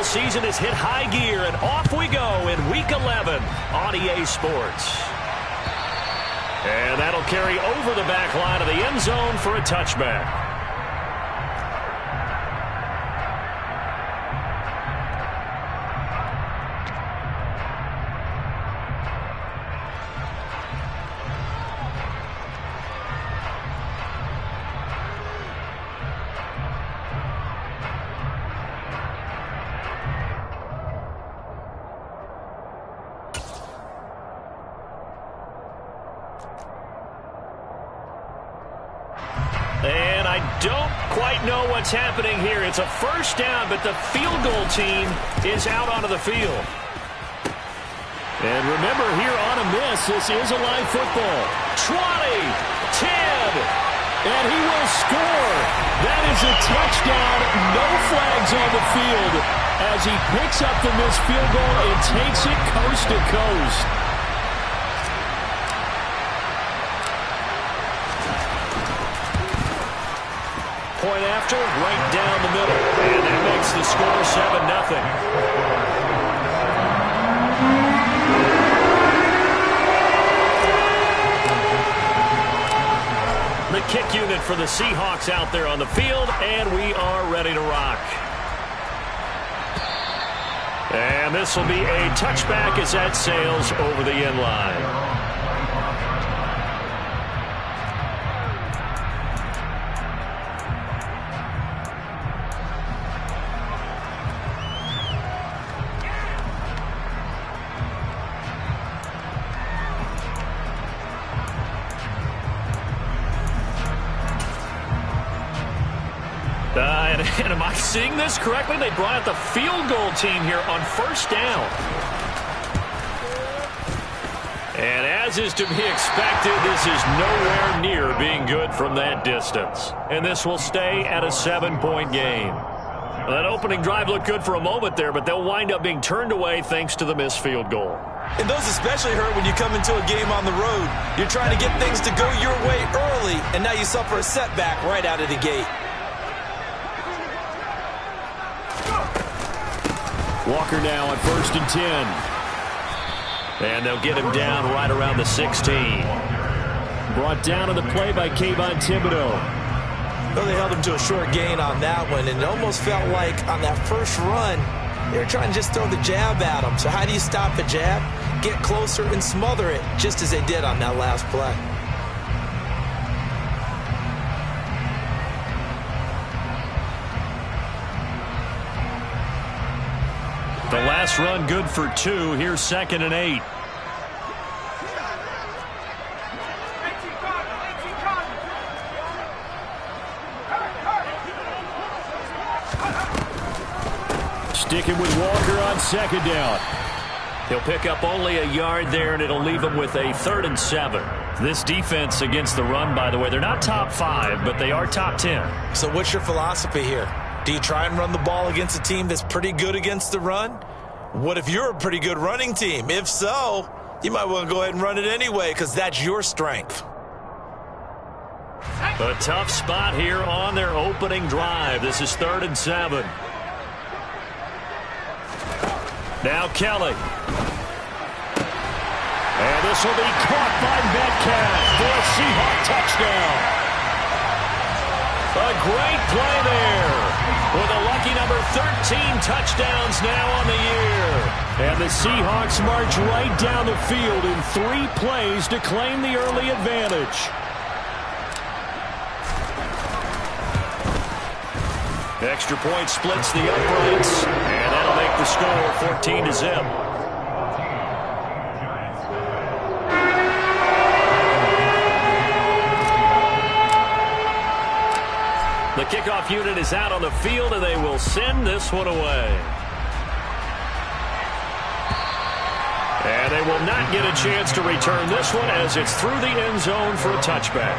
season has hit high gear, and off we go in Week 11 on EA Sports. And that'll carry over the back line of the end zone for a touchback. And I don't quite know what's happening here. It's a first down, but the field goal team is out onto the field. And remember, here on a miss, this is a live football. 20, 10, and he will score. That is a touchdown. No flags on the field as he picks up the missed field goal and takes it coast to coast. Point after, right down the middle. And that makes the score 7-0. The kick unit for the Seahawks out there on the field, and we are ready to rock. And this will be a touchback as that sails over the end line. And am I seeing this correctly? They brought out the field goal team here on first down. And as is to be expected, this is nowhere near being good from that distance. And this will stay at a 7-point game. Well, that opening drive looked good for a moment there, but they'll wind up being turned away thanks to the missed field goal. And those especially hurt when you come into a game on the road. You're trying to get things to go your way early, and now you suffer a setback right out of the gate. Walker now on 1st and 10. And they'll get him down right around the 16. Brought down on the play by Kayvon Thibodeau. Well, they held him to a short gain on that one, and it almost felt like on that first run, they were trying to just throw the jab at him. So how do you stop the jab? Get closer and smother it, just as they did on that last play. The last run good for 2. Here's 2nd and 8. Sticking with Walker on 2nd down. He'll pick up only a yard there, and it'll leave him with a 3rd and 7. This defense against the run, by the way, they're not top 5, but they are top 10. So what's your philosophy here? Do you try and run the ball against a team that's pretty good against the run? What if you're a pretty good running team? If so, you might want to go ahead and run it anyway because that's your strength. A tough spot here on their opening drive. This is 3rd and 7. Now Kelly. And this will be caught by Metcalf for a Seahawk touchdown. A great play there. With a lucky number 13 touchdowns now on the year. And the Seahawks march right down the field in 3 plays to claim the early advantage. Extra point splits the uprights, and that'll make the score 14-0. The kickoff unit is out on the field, and they will send this one away. And they will not get a chance to return this one as it's through the end zone for a touchback.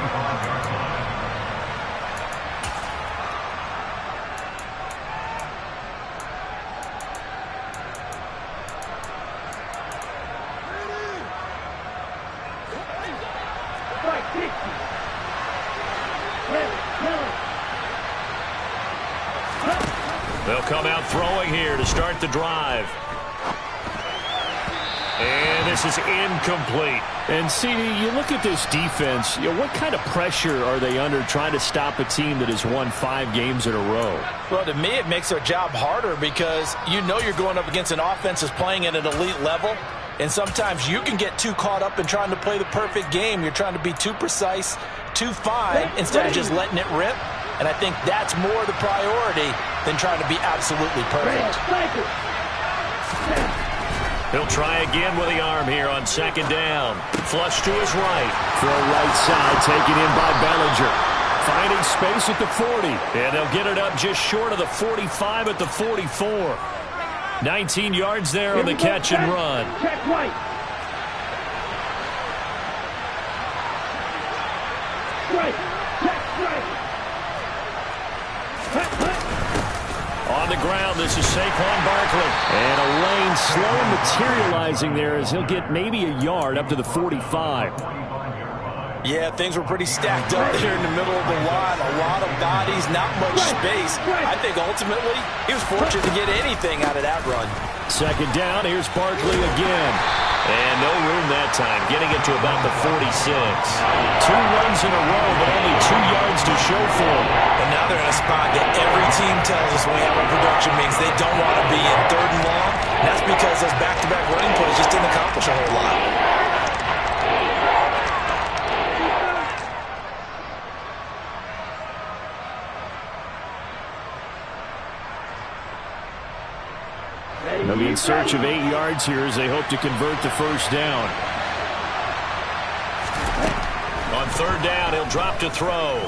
They'll come out throwing here to start the drive. And this is incomplete. And, CD, you look at this defense, what kind of pressure are they under trying to stop a team that has won 5 games in a row? Well, to me, it makes their job harder because you know you're going up against an offense that's playing at an elite level. And sometimes you can get too caught up in trying to play the perfect game. You're trying to be too precise, too fine, instead of just letting it rip. And I think that's more the priority than trying to be absolutely perfect. He'll try again with the arm here on second down. Flush to his right. Throw right side, taken in by Bellinger. Finding space at the 40. And they'll get it up just short of the 45 at the 44. 19 yards there on the catch and run. Check right. Strike. Check strike. On the ground, this is Saquon Barkley. And a lane slow materializing there as he'll get maybe a yard up to the 45. Yeah, things were pretty stacked up there in the middle of the line. A lot of bodies, not much space. I think ultimately he was fortunate to get anything out of that run. Second down, here's Barkley again. And no room that time, getting it to about the 46. 2 runs in a row, but only 2 yards to show for him. And now they're in a spot that every team tells us when we have our production meetings they don't want to be in, 3rd and long. And that's because those back-to-back running plays just didn't accomplish a whole lot. They'll be in search of 8 yards here as they hope to convert the first down. On 3rd down, he'll drop to throw.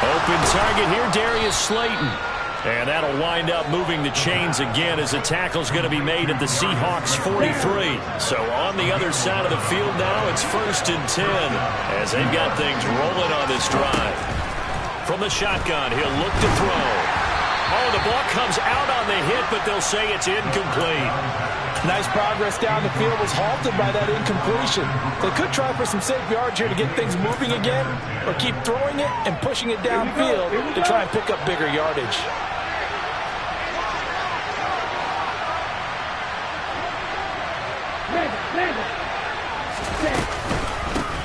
Open target here, Darius Slayton. And that'll wind up moving the chains again as the tackle's going to be made at the Seahawks 43. So on the other side of the field now, it's 1st and 10 as they've got things rolling on this drive. From the shotgun, he'll look to throw. Oh, the ball comes out on the hit, but they'll say it's incomplete. Nice progress down the field was halted by that incompletion. They could try for some safe yards here to get things moving again, or keep throwing it and pushing it downfield to try and pick up bigger yardage.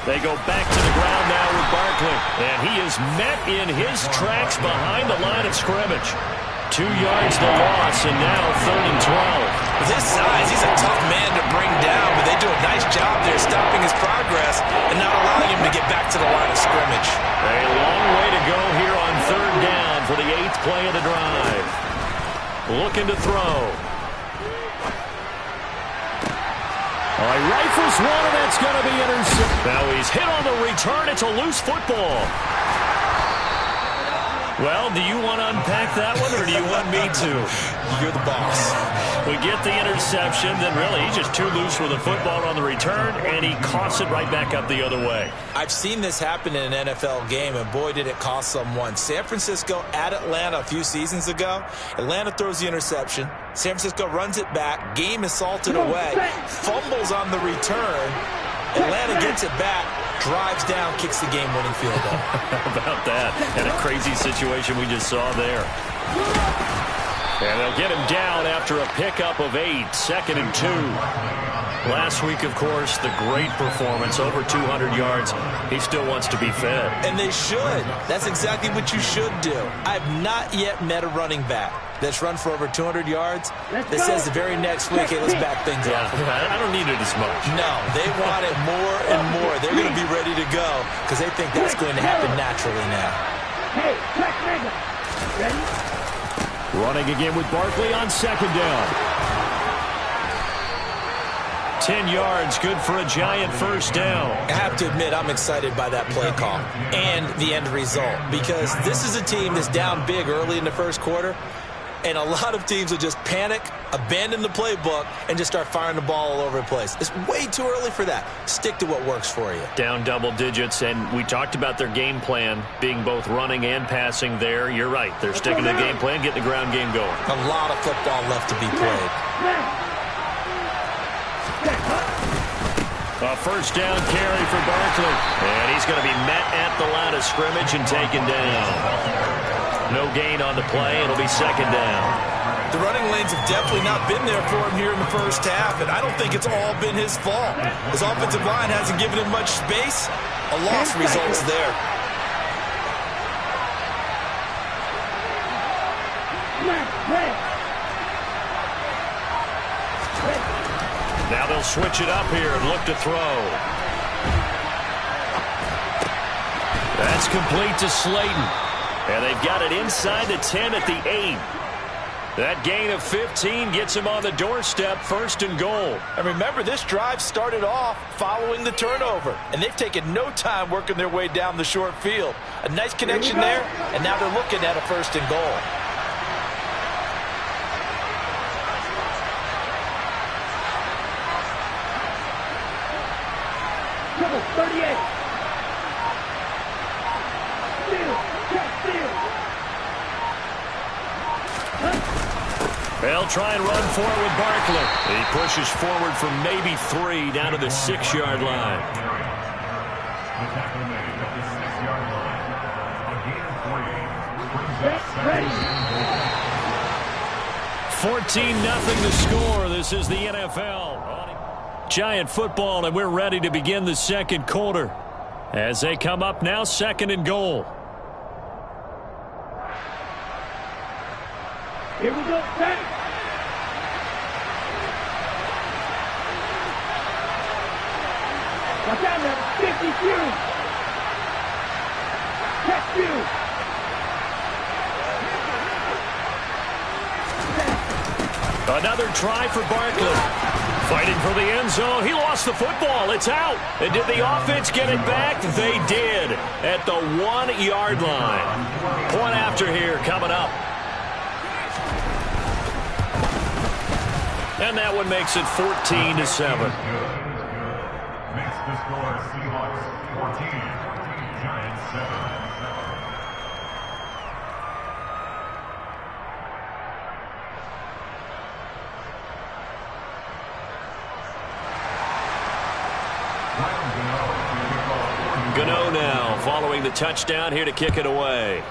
They go back to the ground now with Barkley. And he is met in his tracks behind the line of scrimmage. 2 yards the loss, and now 3rd and 12. With his size, he's a tough man to bring down, but they do a nice job there stopping his progress and not allowing him to get back to the line of scrimmage. A long way to go here on 3rd down for the 8th play of the drive. Looking to throw. All right, rifles one, and that's going to be intercepted. Now he's hit on the return. It's a loose football. Well, do you want to unpack that one, or do you want me to? You're the boss. We get the interception, then really he's just too loose with the football on the return, and he coughs it right back up the other way. I've seen this happen in an NFL game, and boy, did it cost someone. San Francisco at Atlanta a few seasons ago. Atlanta throws the interception. San Francisco runs it back. Game is salted away. Fumbles on the return. Atlanta gets it back, drives down, kicks the game-winning field goal. How about that? And a crazy situation we just saw there. And they'll get him down after a pickup of 8, 2nd and 2. Last week, of course, the great performance, over 200 yards. He still wants to be fed. And they should. That's exactly what you should do. I've not yet met a running back that's run for over 200 yards that says the very next week, hey, let's back things up. I don't need it as much. No, they want it more and more. They're going to be ready to go because they think that's going to happen naturally now. Hey, check nigga. Ready? Running again with Barkley on 2nd down. 10 yards, good for a giant first down. I have to admit, I'm excited by that play call and the end result because this is a team that's down big early in the first quarter, and a lot of teams will just panic, abandon the playbook, and just start firing the ball all over the place. It's way too early for that. Stick to what works for you. Down double digits, and we talked about their game plan being both running and passing there. You're right. They're sticking to the game plan, getting the ground game going. A lot of football left to be played. A first down carry for Barkley. And he's going to be met at the line of scrimmage and taken down. No gain on the play. It'll be second down. The running lanes have definitely not been there for him here in the first half, and I don't think it's all been his fault. His offensive line hasn't given him much space. A loss results there. Now they'll switch it up here and look to throw. That's complete to Slayton. And they've got it inside the 10 at the 8. That gain of 15 gets him on the doorstep, 1st and goal. And remember, this drive started off following the turnover, and they've taken no time working their way down the short field. A nice connection there, and now they're looking at a 1st and goal. Double 38. They'll try and run for it with Barkley. He pushes forward from maybe 3 down to the 6-yard line. 14-0 the score. This is the NFL. Giant football, and we're ready to begin the second quarter. As they come up now, 2nd and goal. Here we go, set. Watch out now, 52. Catch you. Another try for Barkley. Fighting for the end zone. He lost the football. It's out. And did the offense get it back? They did at the 1-yard line. Point after here coming up. And that one makes it 14-7. Makes the score Seahawks 14, Giants 7. Gano now following the touchdown here to kick it away.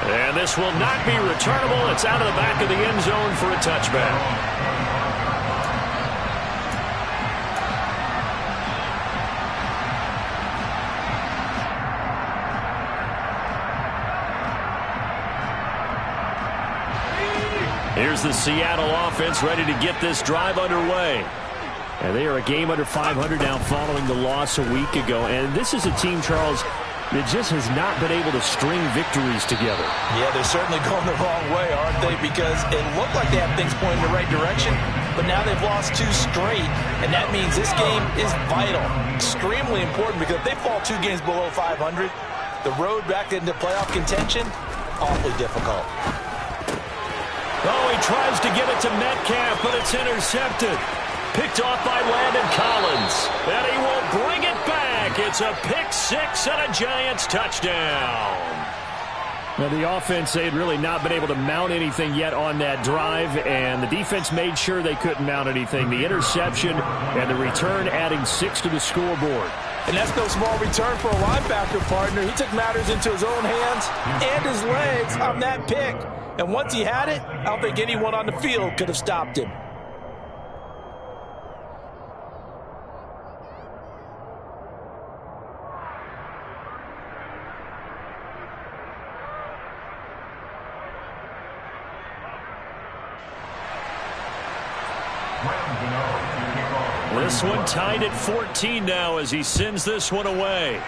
And this will not be returnable. It's out of the back of the end zone for a touchback. Here's the Seattle offense ready to get this drive underway. And they are a game under 500 now following the loss a week ago. And this is a team, Charles, that just has not been able to string victories together. Yeah, they're certainly going the wrong way, aren't they? Because it looked like they have things pointing in the right direction, but now they've lost 2 straight, and that means this game is vital, extremely important, because if they fall 2 games below 500, the road back into playoff contention, awfully difficult. Oh, he tries to get it to Metcalf, but it's intercepted. Picked off by Landon Collins. And he will bring it back. It's a pick 6 and a Giants touchdown. Now, the offense, they had really not been able to mount anything yet on that drive, and the defense made sure they couldn't mount anything. The interception and the return adding 6 to the scoreboard. And that's no small return for a linebacker partner. He took matters into his own hands and his legs on that pick. And once he had it, I don't think anyone on the field could have stopped him. This one tied at 14 now as he sends this one away.